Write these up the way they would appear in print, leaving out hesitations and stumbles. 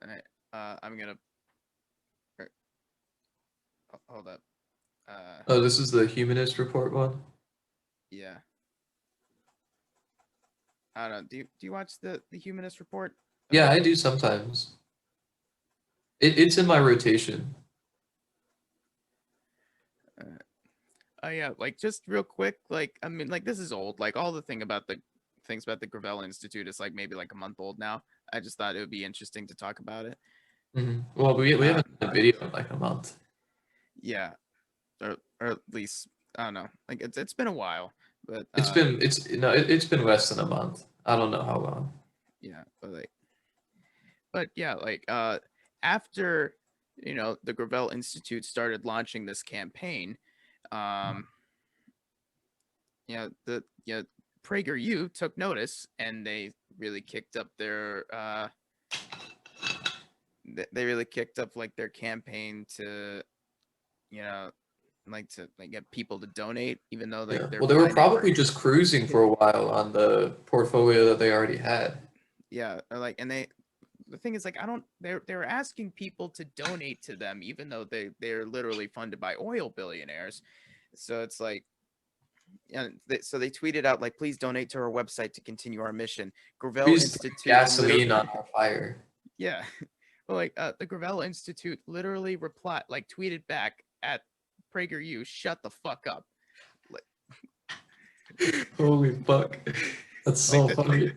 Alright, I'm gonna er, hold up. Oh, this is the Humanist report one? Yeah. I don't know. Do you watch the Humanist report? Yeah, I do sometimes. It's in my rotation. Uh, oh yeah, like just real quick, like I mean, like this is old. Like all the things about the Gravel Institute is like maybe like a month old now. I just thought it would be interesting to talk about it. Well, we Uh, haven't done a video in like a month. yeah, or at least I don't know. Like it's been a while, but It's been less than a month. I don't know how long. yeah, but yeah, like after the Gravel Institute started launching this campaign, um, the PragerU took notice and they really kicked up they really kicked up like their campaign to you know to like get people to donate, even though like Yeah. they're Well, they were finding probably just cruising for a while on the portfolio that they already had. yeah, or, like and they the thing is like I don't they're asking people to donate to them even though they're literally funded by oil billionaires. So it's like so they tweeted out like please donate to our website to continue our mission. Gravel Please put Institute gasoline on our fire. yeah. Well, like the Gravel Institute literally replied like tweeted back at PragerU, shut the fuck up. Like Holy fuck. That's like so that funny.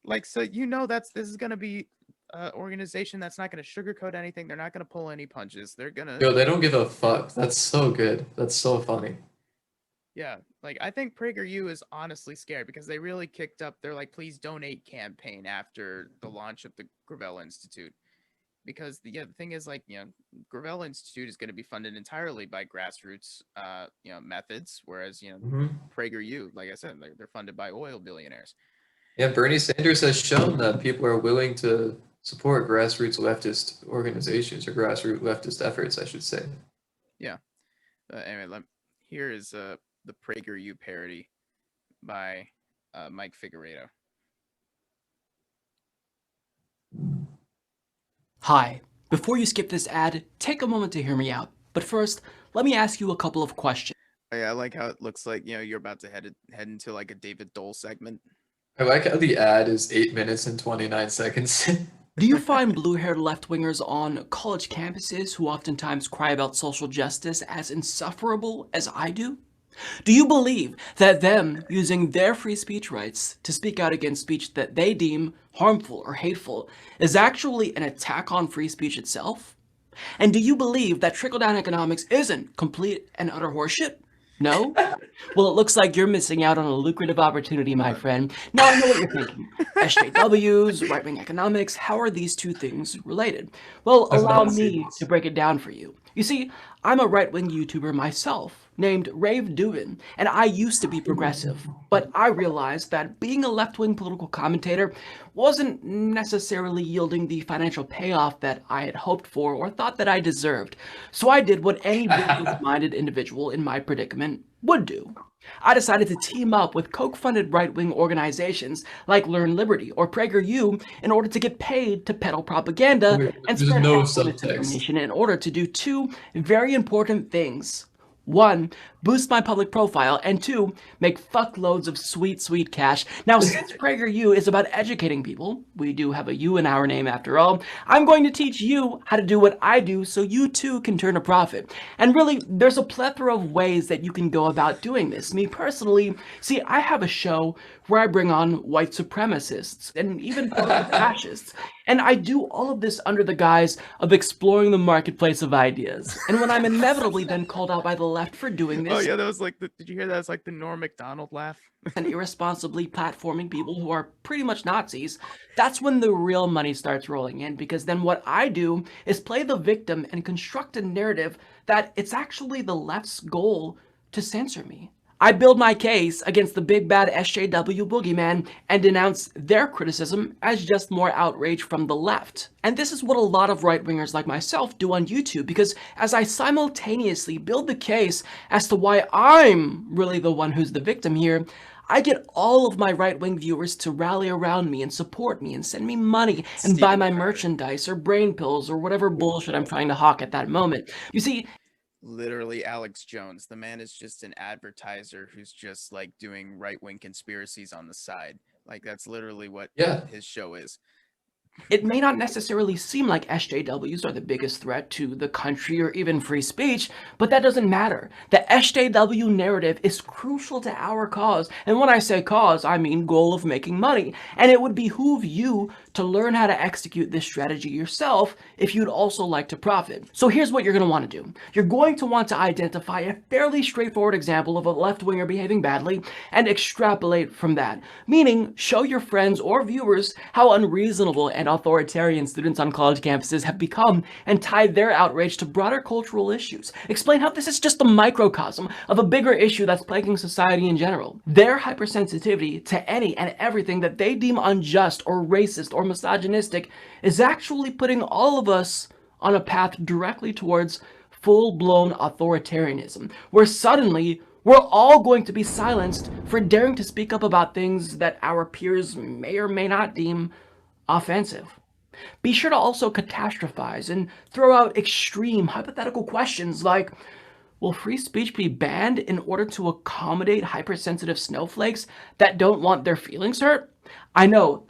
like so this is gonna be organization that's not gonna sugarcoat anything. They're not gonna pull any punches. They're gonna Yo, they don't give a fuck. That's so good. That's so funny. yeah, like I think PragerU is honestly scared because they really kicked up their like please donate campaign after the launch of the Gravel Institute. Because the thing is like Gravel Institute is going to be funded entirely by grassroots methods, whereas hmm PragerU, like I said, they're funded by oil billionaires. Yeah, Bernie Sanders has shown that people are willing to support grassroots leftist organizations or grassroots leftist efforts, I should say. Yeah. Anyway, here is the PragerU parody by Mike Figueredo. Hi. Before you skip this ad, take a moment to hear me out. But first, let me ask you a couple of questions. Oh, yeah, I like how it looks like you're about to head into like a David Dole segment. I like how the ad is 8 minutes and 29 seconds. Do you find blue-haired left-wingers on college campuses who oftentimes cry about social justice as insufferable as I do? Do you believe that them using their free speech rights to speak out against speech that they deem harmful or hateful is actually an attack on free speech itself? And do you believe that trickle-down economics isn't complete and utter horseshit? No? Well, it looks like you're missing out on a lucrative opportunity, my friend. Now I know what you're thinking. SJWs, right-wing economics, how are these two things related? Well, I've allow not seen me this. to break it down for you. You see, I'm a right-wing YouTuber myself, named Rave Dubin, and I used to be progressive. But I realized that being a left-wing political commentator wasn't necessarily yielding the financial payoff that I had hoped for or thought that I deserved. So I did what any business-minded individual in my predicament would do. I decided to team up with Koch-funded right-wing organizations like Learn Liberty or PragerU in order to get paid to peddle propaganda Wait, and there's spread no harmful subtext. misinformation in order to do two very important things. One, boost my public profile, and two, make fuckloads of sweet, sweet cash. Now, since PragerU is about educating people, we do have a U in our name after all, I'm going to teach you how to do what I do so you too can turn a profit. And really, there's a plethora of ways that you can go about doing this. Me personally, see, I have a show where I bring on white supremacists and even political fascists. And I do all of this under the guise of exploring the marketplace of ideas. And when I'm inevitably then called out by the left for doing Oh this yeah, that was like did you hear that? It's like the Norm Macdonald laugh. and irresponsibly platforming people who are pretty much Nazis, that's when the real money starts rolling in, because then what I do is play the victim and construct a narrative that it's actually the left's goal to censor me. I build my case against the big bad SJW boogeyman and denounce their criticism as just more outrage from the left. And this is what a lot of right-wingers like myself do on YouTube, because as I simultaneously build the case as to why I'm really the one who's the victim here, I get all of my right-wing viewers to rally around me and support me and send me money and buy Steven my Crowder. merchandise or brain pills or whatever bullshit I'm trying to hawk at that moment. You see, Literally Alex Jones. The man is just an advertiser who's just like doing right-wing conspiracies on the side. Like that's literally what Yeah. his show is. it may not necessarily seem like SJWs are the biggest threat to the country or even free speech, but that doesn't matter. The SJW narrative is crucial to our cause, and when I say cause, I mean goal of making money, and it would behoove you to learn how to execute this strategy yourself if you'd also like to profit. So here's what you're going to want to do. You're going to want to identify a fairly straightforward example of a left-winger behaving badly and extrapolate from that, meaning show your friends or viewers how unreasonable and authoritarian students on college campuses have become and tie their outrage to broader cultural issues. Explain how this is just a microcosm of a bigger issue that's plaguing society in general. Their hypersensitivity to any and everything that they deem unjust or racist or misogynistic is actually putting all of us on a path directly towards full-blown authoritarianism, where suddenly we're all going to be silenced for daring to speak up about things that our peers may or may not deem offensive. Be sure to also catastrophize and throw out extreme hypothetical questions like, will free speech be banned in order to accommodate hypersensitive snowflakes that don't want their feelings hurt? I know,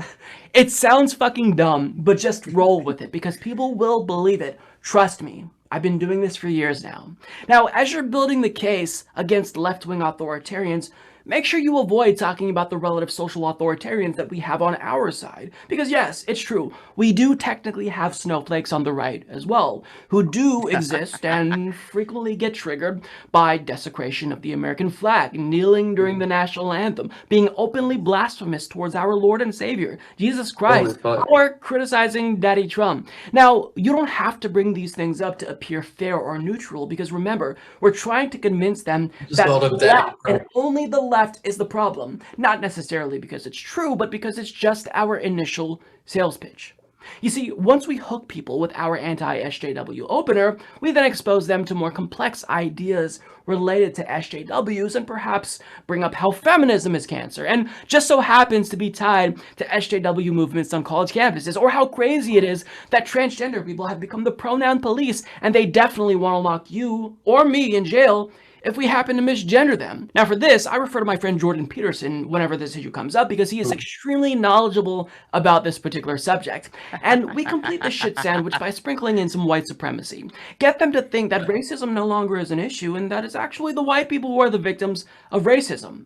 it sounds fucking dumb, but just roll with it because people will believe it. Trust me. I've been doing this for years now. Now, as you're building the case against left-wing authoritarians, make sure you avoid talking about the relative social authoritarians that we have on our side. Because yes, it's true, we do technically have snowflakes on the right as well, who do exist and frequently get triggered by desecration of the American flag, kneeling during the national anthem, being openly blasphemous towards our Lord and Savior, Jesus Christ, or criticizing Daddy Trump. Now, you don't have to bring these things up to appear fair or neutral, because remember, we're trying to convince them that the left and only the left is the problem. Not necessarily because it's true, but because it's just our initial sales pitch. You see, once we hook people with our anti-SJW opener, we then expose them to more complex ideas related to SJWs and perhaps bring up how feminism is cancer and just so happens to be tied to SJW movements on college campuses, or how crazy it is that transgender people have become the pronoun police and they definitely want to lock you or me in jail if we happen to misgender them. Now for this, I refer to my friend Jordan Peterson whenever this issue comes up because he is extremely knowledgeable about this particular subject. And we complete the shit sandwich by sprinkling in some white supremacy. Get them to think that racism no longer is an issue and that it's actually the white people who are the victims of racism.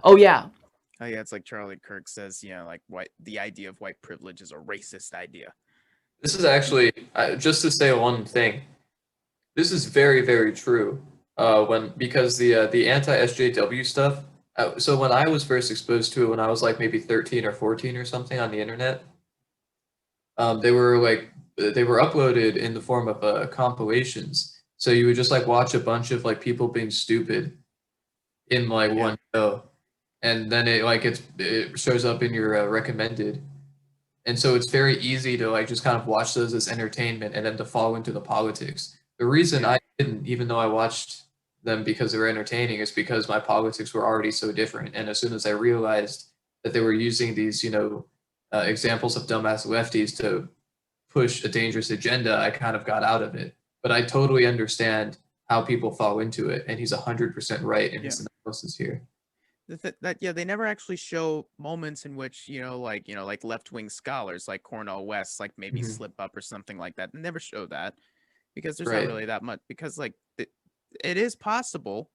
Oh yeah. Oh yeah, it's like Charlie Kirk says, like the idea of white privilege is a racist idea. This is actually, just to say one thing, this is very, very true. Because the anti-SJW stuff. So when I was first exposed to it, when I was like maybe 13 or 14 or something on the internet, they were uploaded in the form of compilations. So you would just like watch a bunch of like people being stupid in like one go, and then it shows up in your recommended. And so it's very easy to like just kind of watch those as entertainment and then to fall into the politics. The reason I didn't, even though I watched them because they were entertaining, is because my politics were already so different. And as soon as I realized that they were using these, examples of dumbass lefties to push a dangerous agenda, I kind of got out of it. But I totally understand how people fall into it, and he's 100% right in his analysis here. They never actually show moments in which like left-wing scholars like Cornel West like maybe slip up or something like that. They never show that because there's not really that much, because like it is possible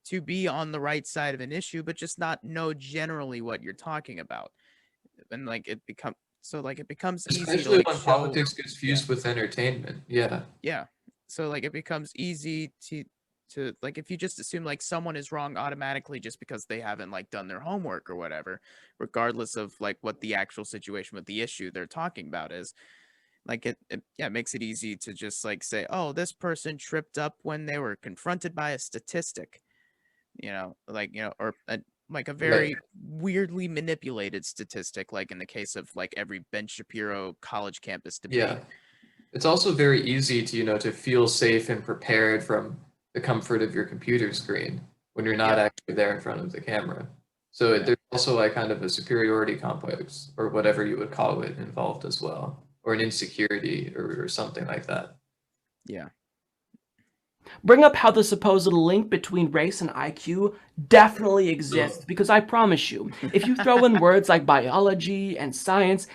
to be on the right side of an issue but just not know generally what you're talking about, and like it becomes easy, especially to, like, when politics gets fused with entertainment. So like it becomes easy to like, if you just assume like someone is wrong automatically just because they haven't like done their homework or whatever, regardless of like what the actual situation with the issue they're talking about is, like it makes it easy to just like say, oh, this person tripped up when they were confronted by a statistic, or like a very weirdly manipulated statistic, like in the case of like every Ben Shapiro college campus debate. It's also very easy to to feel safe and prepared from the comfort of your computer screen when you're not actually there in front of the camera. So Yeah. there's also like kind of a superiority complex or whatever you would call it involved as well, or an insecurity or something like that. Yeah. Bring up how the supposed link between race and IQ definitely exists, because I promise you, if you throw in words like biology and science,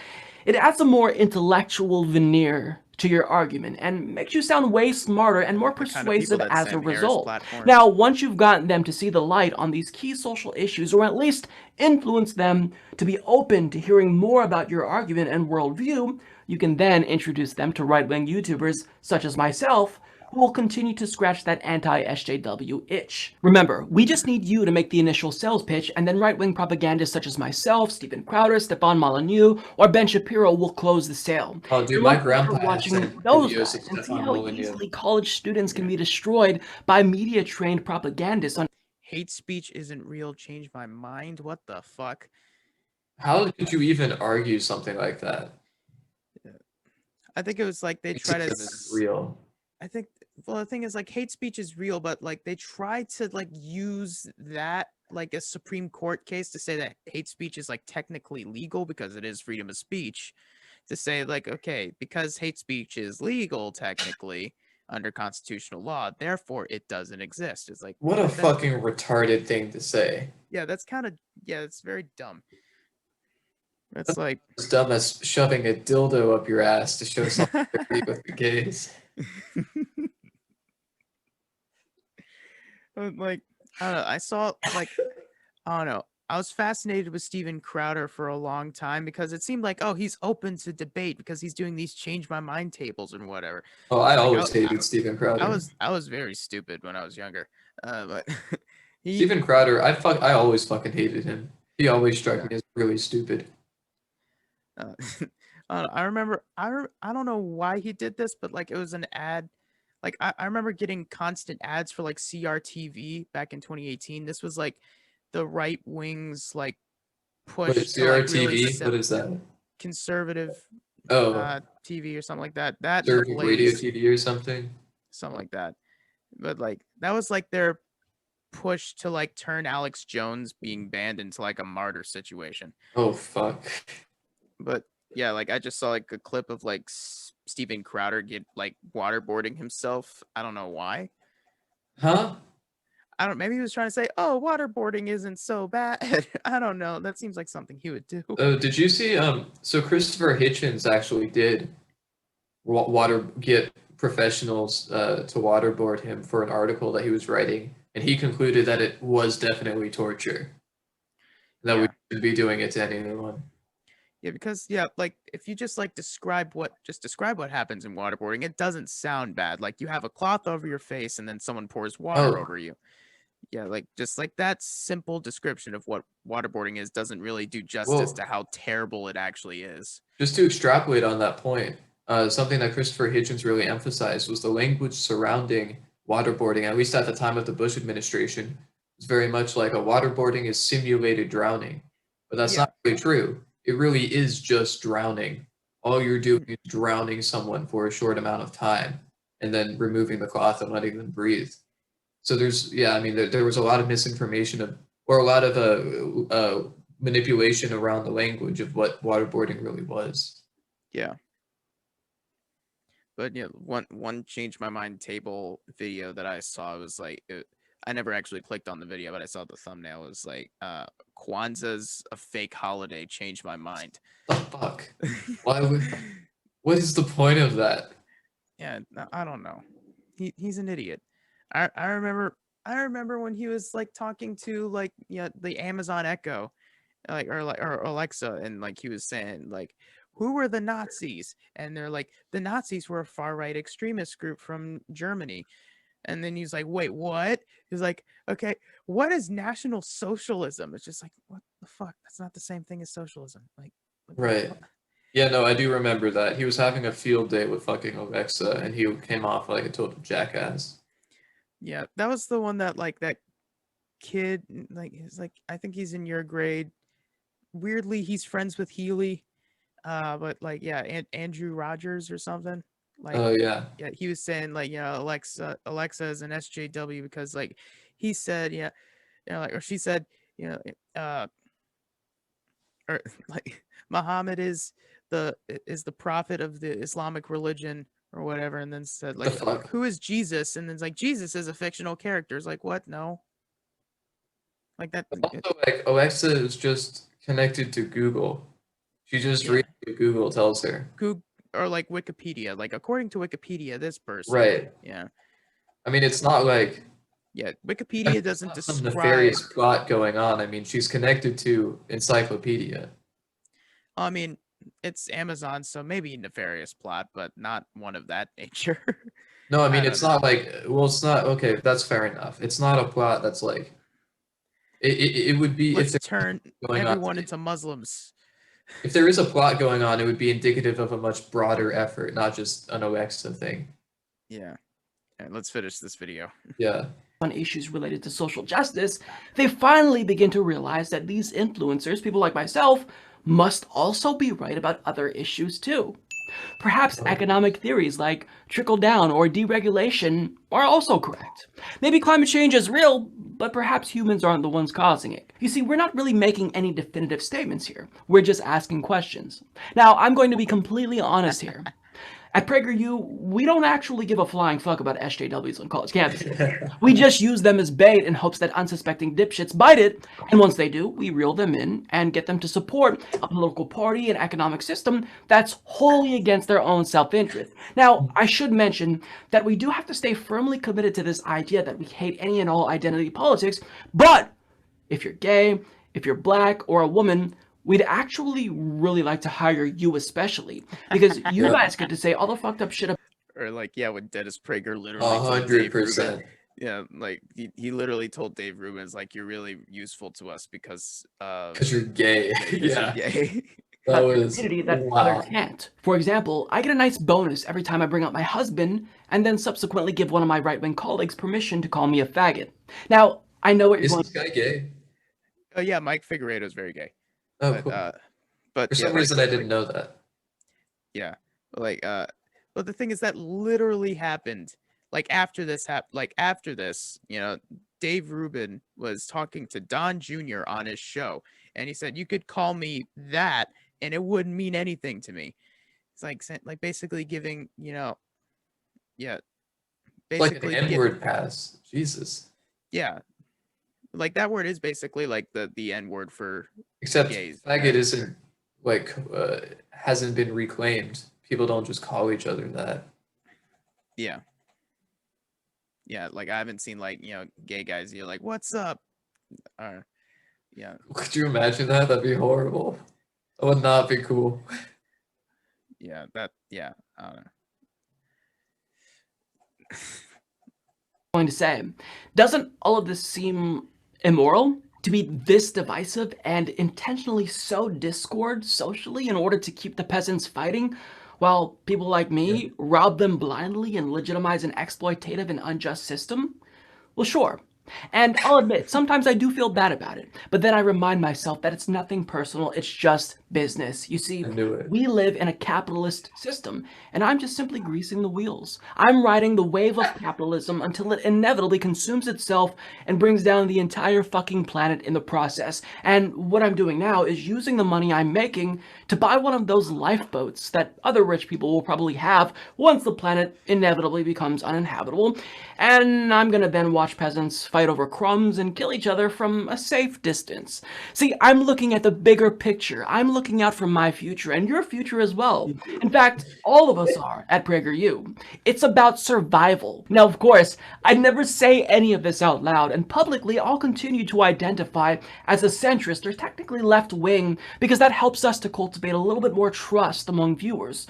it adds a more intellectual veneer to your argument and makes you sound way smarter and more The kind of people persuasive that as a Sam Harris result. platforms. Now, once you've gotten them to see the light on these key social issues, or at least influence them to be open to hearing more about your argument and worldview, you can then introduce them to right-wing YouTubers such as myself, who will continue to scratch that anti-SJW itch. Remember, we just need you to make the initial sales pitch, and then right-wing propagandists such as myself, Steven Crowder, Stefan Molyneux, or Ben Shapiro will close the sale. Oh, dude, And my once you start grandpa has watching sent those videos of guys and see Stefan how Molyneux. easily college students can be destroyed by media-trained propagandists on Hate speech isn't real. Change my mind. What the fuck? How could you even argue something like that? I think it was like they try to. Racism is real. I think. Well, the thing is, like, hate speech is real, but like they try to like use that like a Supreme Court case to say that hate speech is like technically legal because it is freedom of speech. To say like, okay, because hate speech is legal technically under constitutional law, therefore it doesn't exist. It's like What a that's fucking retarded thing to say. yeah, that's kind of yeah, it's very dumb. That's That's like as dumb as shoving a dildo up your ass to show solidarity with the gays. like I don't know. I saw like I don't know. I was fascinated with Steven Crowder for a long time because it seemed like, oh, he's open to debate because he's doing these change my mind tables and whatever. Oh, I Like always hated Steven Crowder. I was very stupid when I was younger. But he Steven Crowder, I always fucking hated him. He always struck yeah. me as really stupid. Uh, I remember I don't know why he did this, but like it was an ad. Like I remember getting constant ads for like CRTV back in 2018. This was like the right wing's like Wait, push to like really CRTV? What is that? conservative Oh, TV or something like that. That and the Conservative Radio Blaze, TV or something? something like that. But like that was like their push to like turn Alex Jones being banned into like a martyr situation. Oh, fuck. But yeah, like I just saw like a clip of like Steven Crowder get like waterboarding himself. I don't know why. Huh? I don't. Maybe he was trying to say, "Oh, waterboarding isn't so bad." I don't know. That seems like something he would do. Oh, did you see, so Christopher Hitchens actually did get professionals to waterboard him for an article that he was writing, and he concluded that it was definitely torture. That we Yeah. should be doing it to anyone. Yeah, because yeah, like if you just like describe what happens in waterboarding, it doesn't sound bad. Like you have a cloth over your face and then someone pours water Oh. over you. Yeah, like just like that simple description of what waterboarding is doesn't really do justice Well, to how terrible it actually is. just to extrapolate on that point, something that Christopher Hitchens really emphasized was the language surrounding waterboarding, at least at the time of the Bush administration, was very much like a waterboarding is simulated drowning. But that's Yeah. not really true. It really is just drowning. All you're doing is drowning someone for a short amount of time and then removing the cloth and letting them breathe. So there's, yeah, I mean, there was a lot of misinformation or a lot of manipulation around the language of what waterboarding really was. Yeah. But yeah, one change my mind table video that I saw was like I never actually clicked on the video, but I saw the thumbnail. It was like Kwanzaa's a fake holiday. Changed my mind. The fuck? Why would? What is the point of that? Yeah, I don't know. He's an idiot. I remember when he was like talking to like the Amazon Echo, or Alexa, and like he was saying like, who were the Nazis? And they're like, the Nazis were a far right extremist group from Germany. And then he's like, wait, what? He's like, okay, what is National Socialism? It's just like, what the fuck? That's not the same thing as socialism. Like, what the Right. fuck? Yeah, no, I do remember that. He was having a field day with fucking Alexa, and he came off like a total jackass. Yeah, that was the one that like that kid, like he's like, I think he's in your grade. Weirdly, he's friends with Healy. But like, yeah, Andrew Rogers or something. Like, Oh yeah. yeah, he was saying like, Alexa is an SJW because like he said, like, or she said you know, or like Muhammad is the prophet of the Islamic religion or whatever, and then said What the like, fuck? who is Jesus? And then it's like Jesus is a fictional character. It's like, what? No, like that. But also, like, Alexa is just connected to Google. She just Yeah, reads what Google tells her. Google or like Wikipedia. Like according to Wikipedia, this person. Right. Yeah, I mean, it's not like yeah. I mean, Wikipedia there's doesn't not some describe. nefarious plot going on. I mean, she's connected to encyclopedia. I mean, it's Amazon, so maybe nefarious plot, but not one of that nature. No, I I mean, don't it's know. not like, well, it's not, okay, that's fair enough. It's not a plot that's like, it would be if Let's there's turn going on, everyone into Muslims. if there is a plot going on, it would be indicative of a much broader effort, not just an Alexa thing. Yeah. All right, let's finish this video. Yeah. On issues related to social justice, they finally begin to realize that these influencers, people like myself, must also be right about other issues too. Perhaps economic theories like trickle down or deregulation are also correct. Maybe climate change is real, but perhaps humans aren't the ones causing it. You see, we're not really making any definitive statements here. We're just asking questions. Now, I'm going to be completely honest here. At PragerU, we don't actually give a flying fuck about SJWs on college campuses. We just use them as bait in hopes that unsuspecting dipshits bite it, and once they do, we reel them in and get them to support a political party and economic system that's wholly against their own self-interest. Now, I should mention that we do have to stay firmly committed to this idea that we hate any and all identity politics, but if you're gay, if you're black, or a woman, we'd actually really like to hire you especially, because you guys get to say all the fucked up shit Or like, yeah, when Dennis Prager literally told Dave Rubin, 100%. yeah, like he literally told Dave Rubin, it's like, you're really useful to us because Because you're gay. you're Yeah. gay. That about was, stupidity that wow. others can't. For example, I get a nice bonus every time I bring up my husband, and then subsequently give one of my right-wing colleagues permission to call me a faggot. Now, I know what you're Is going this guy gay? Oh yeah, Mike Figueredo is very gay. Oh, But cool. but For yeah, some like, reason, I didn't know that. yeah, like but the thing is that literally happened. Like after this you know, Dave Rubin was talking to Don Jr. on his show, and he said, you could call me that and it wouldn't mean anything to me. It's like basically giving, you know, yeah, Like an basically N-word pass. Jesus. yeah, like that word is basically like the N word for Except gays. faggot isn't, like, hasn't been reclaimed. People don't just call each other that. Yeah. Yeah, like I haven't seen like, you know, gay guys, you're like, what's up? Yeah, Could you imagine that? That'd be horrible. That would not be cool. yeah, I don't know. to say. Doesn't all of this seem immoral? To be this divisive and intentionally sow discord socially in order to keep the peasants fighting, while people like me rob them blindly and legitimize an exploitative and unjust system? Well, sure. And I'll admit, sometimes I do feel bad about it, but then I remind myself that it's nothing personal, it's just business. You see, I knew it. we live in a capitalist system, and I'm just simply greasing the wheels. I'm riding the wave of capitalism until it inevitably consumes itself and brings down the entire fucking planet in the process. And what I'm doing now is using the money I'm making to buy one of those lifeboats that other rich people will probably have once the planet inevitably becomes uninhabitable. And I'm gonna then watch peasants fight over crumbs and kill each other from a safe distance. See, I'm looking at the bigger picture. I'm looking out for my future and your future as well. In fact, all of us are at PragerU. It's about survival. Now, of course, I'd never say any of this out loud, and publicly I'll continue to identify as a centrist or technically left-wing because that helps us to cultivate a little bit more trust among viewers.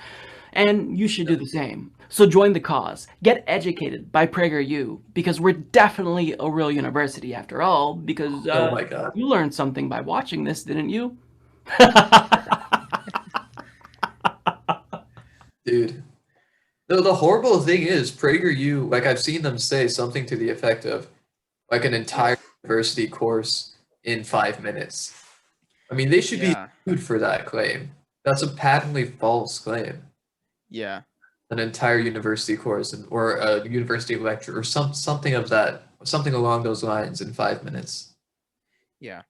And you should do the same. So join the cause. Get educated by PragerU, because we're definitely a real university after all, because Oh my god. you learned something by watching this, didn't you? Dude. No, the horrible thing is, PragerU, like I've seen them say something to the effect of like an entire university course in 5 minutes. I mean, they should be Yeah, sued for that claim. That's a patently false claim. yeah, An entire university course or a university lecture or something along those lines in 5 minutes. yeah.